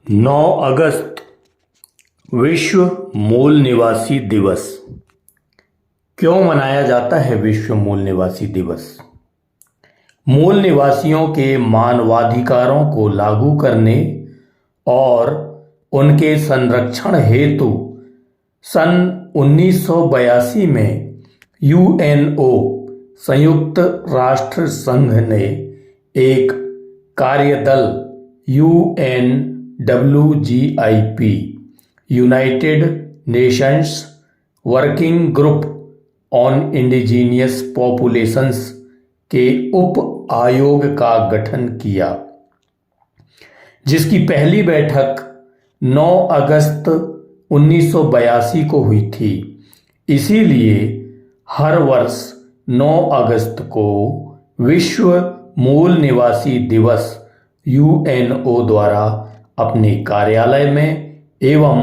9 अगस्त विश्व मूल निवासी दिवस। क्यों मनाया जाता है विश्व मूल निवासी दिवस? मूल निवासियों के मानवाधिकारों को लागू करने और उनके संरक्षण हेतु सन 1982 में यूएनओ संयुक्त राष्ट्र संघ ने एक कार्यदल UNWGIP United Nations working group on indigenous populations के उप आयोग का गठन किया, जिसकी पहली बैठक 9 अगस्त 1982 को हुई थी। इसीलिए हर वर्ष 9 अगस्त को विश्व मूल निवासी दिवस यूएनओ द्वारा अपने कार्यालय में एवं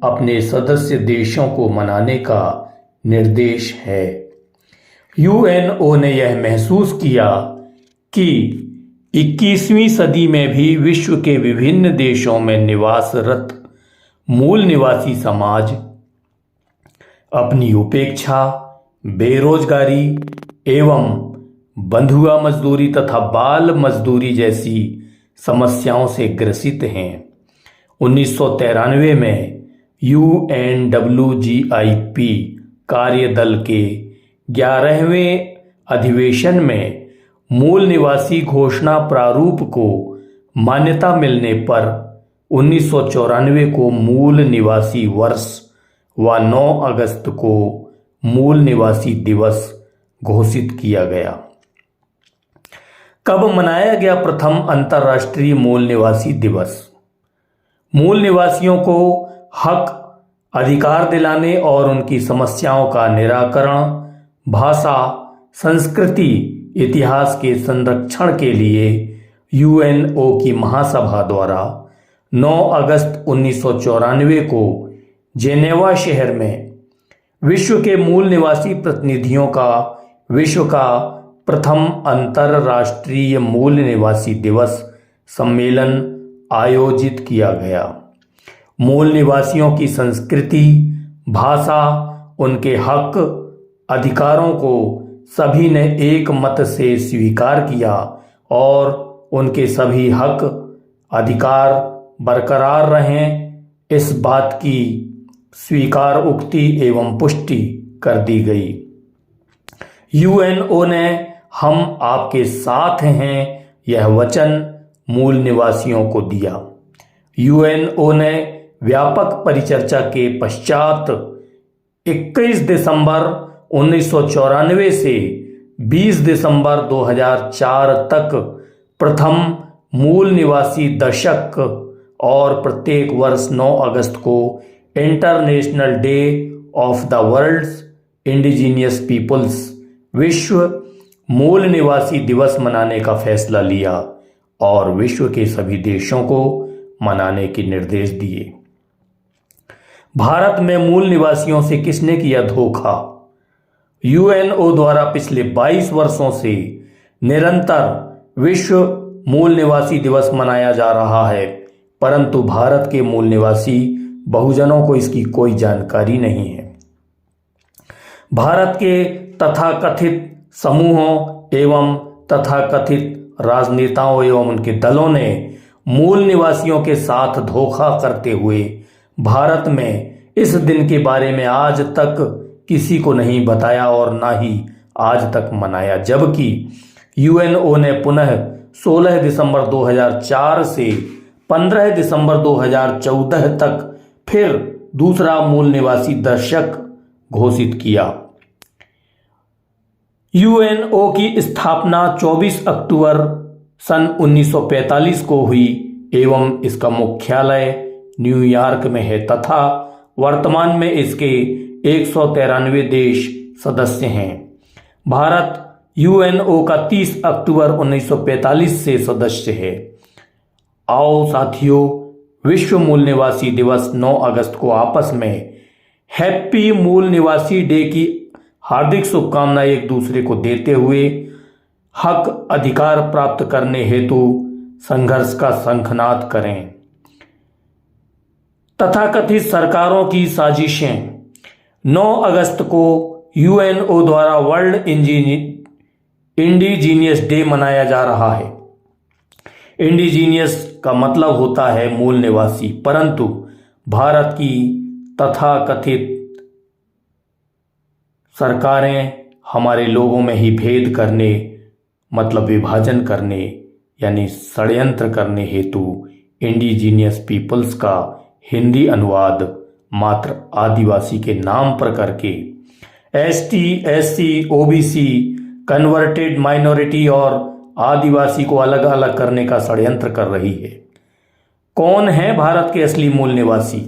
अपने सदस्य देशों को मनाने का निर्देश है। यूएनओ ने यह महसूस किया कि 21वीं सदी में भी विश्व के विभिन्न देशों में निवासरत मूल निवासी समाज अपनी उपेक्षा, बेरोजगारी एवं बंधुआ मजदूरी तथा बाल मजदूरी जैसी समस्याओं से ग्रसित हैं। 1993 में UNWGIP कार्यदल के 11वें अधिवेशन में मूल निवासी घोषणा प्रारूप को मान्यता मिलने पर 1994 को मूल निवासी वर्ष व 9 अगस्त को मूल निवासी दिवस घोषित किया गया। कब मनाया गया प्रथम अंतर्राष्ट्रीय मूल निवासी दिवस? मूल निवासियों को हक, अधिकार दिलाने और उनकी समस्याओं का निराकरण, भाषा, संस्कृति, इतिहास के संरक्षण के लिए यूएनओ की महासभा द्वारा 9 अगस्त 1994 को जेनेवा शहर में विश्व के मूल निवासी प्रतिनिधियों का विश्व का प्रथम अंतर्राष्ट्रीय मूल निवासी दिवस सम्मेलन आयोजित किया गया। मूल निवासियों की संस्कृति, भाषा, उनके हक, अधिकारों को सभी ने एक मत से स्वीकार किया और उनके सभी हक, अधिकार बरकरार रहें, इस बात की स्वीकार उक्ति एवं पुष्टि कर दी गई। यूएनओ ने हम आपके साथ हैं यह वचन मूल निवासियों को दिया। यूएनओ ने व्यापक परिचर्चा के पश्चात 21 दिसंबर 1994 से 20 दिसंबर 2004 तक प्रथम मूल निवासी दशक और प्रत्येक वर्ष 9 अगस्त को international day of the world's indigenous peoples विश्व मूल निवासी दिवस मनाने का फैसला लिया और विश्व के सभी देशों को मनाने के निर्देश दिए। भारत में मूल निवासियों से किसने किया धोखा? यूएनओ द्वारा पिछले 22 वर्षों से निरंतर विश्व मूल निवासी दिवस मनाया जा रहा है, परंतु भारत के मूल निवासी बहुजनों को इसकी कोई जानकारी नहीं है। भारत के तथाकथित समूहों एवं तथाकथित राजनेताओं एवं उनके दलों ने मूल निवासियों के साथ धोखा करते हुए भारत में इस दिन के बारे में आज तक किसी को नहीं बताया और ना ही आज तक मनाया, जबकि यूएनओ ने पुनः 16 दिसंबर 2004 से 15 दिसंबर 2014 तक फिर दूसरा मूल निवासी दशक घोषित किया। यूएनओ की स्थापना 24 अक्टूबर सन 1945 को हुई एवं इसका मुख्यालय न्यूयॉर्क में है तथा वर्तमान में इसके 193 देश सदस्य हैं। भारत यूएनओ का 30 अक्टूबर 1945 से सदस्य है। आओ साथियों, विश्व मूल निवासी दिवस 9 अगस्त को आपस में हैप्पी मूल निवासी डे की हार्दिक शुभकामनाएं एक दूसरे को देते हुए हक अधिकार प्राप्त करने हेतु संघर्ष का शंखनाद करें। तथाकथित सरकारों की साजिशें। 9 अगस्त को यूएनओ द्वारा वर्ल्ड इंडिजीनियस डे मनाया जा रहा है। इंडिजीनियस का मतलब होता है मूल निवासी, परंतु भारत की तथाकथित सरकारें हमारे लोगों में ही भेद करने, मतलब विभाजन करने यानी षड्यंत्र करने हेतु इंडिजीनियस पीपल्स का हिंदी अनुवाद मात्र आदिवासी के नाम पर करके ST, SC, OBC, converted minority और आदिवासी को अलग अलग करने का षड्यंत्र कर रही है। कौन है भारत के असली मूल निवासी?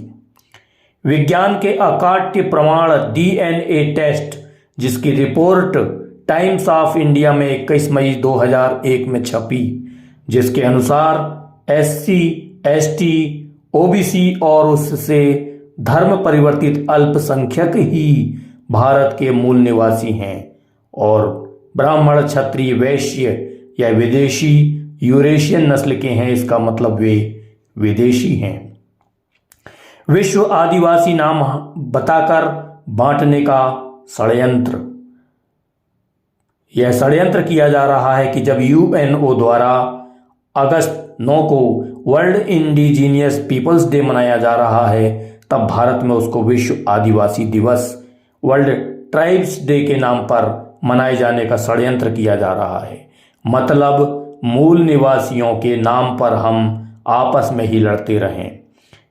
विज्ञान के अकाट्य प्रमाण डीएनए टेस्ट, जिसकी रिपोर्ट टाइम्स ऑफ इंडिया में 21 मई 2001 में छपी, जिसके अनुसार एससी, एसटी, ओबीसी और उससे धर्म परिवर्तित अल्पसंख्यक ही भारत के मूल निवासी हैं और ब्राह्मण, क्षत्रिय, वैश्य या विदेशी यूरेशियन नस्ल के हैं। इसका मतलब वे विदेशी हैं। विश्व आदिवासी नाम बताकर बांटने का षड्यंत्र। यह षड्यंत्र किया जा रहा है कि जब यूएनओ द्वारा अगस्त 9 को वर्ल्ड इंडिजीनियस पीपल्स डे मनाया जा रहा है, तब भारत में उसको विश्व आदिवासी दिवस, वर्ल्ड ट्राइब्स डे के नाम पर मनाए जाने का षड्यंत्र किया जा रहा है। मतलब मूल निवासियों के नाम पर हम आपस में ही लड़ते रहें।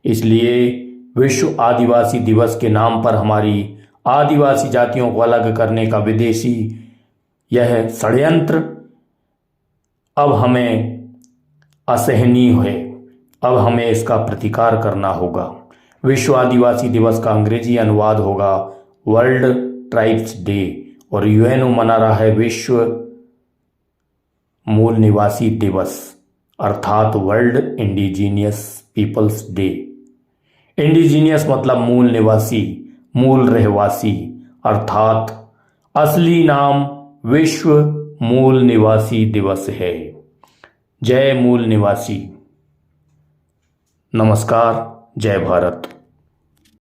इसलिए विश्व आदिवासी दिवस के नाम पर हमारी आदिवासी जातियों को अलग करने का विदेशी यह षड्यंत्र अब हमें असहनीय है। अब हमें इसका प्रतिकार करना होगा। विश्व आदिवासी दिवस का अंग्रेजी अनुवाद होगा वर्ल्ड ट्राइब्स डे और यूएनओ मना रहा है विश्व मूल निवासी दिवस अर्थात world indigenous peoples day. Indigenous मतलब मूल निवासी, मूल रहवासी, अर्थात असली नाम विश्व मूल निवासी दिवस है। जय मूल निवासी। नमस्कार। जय भारत।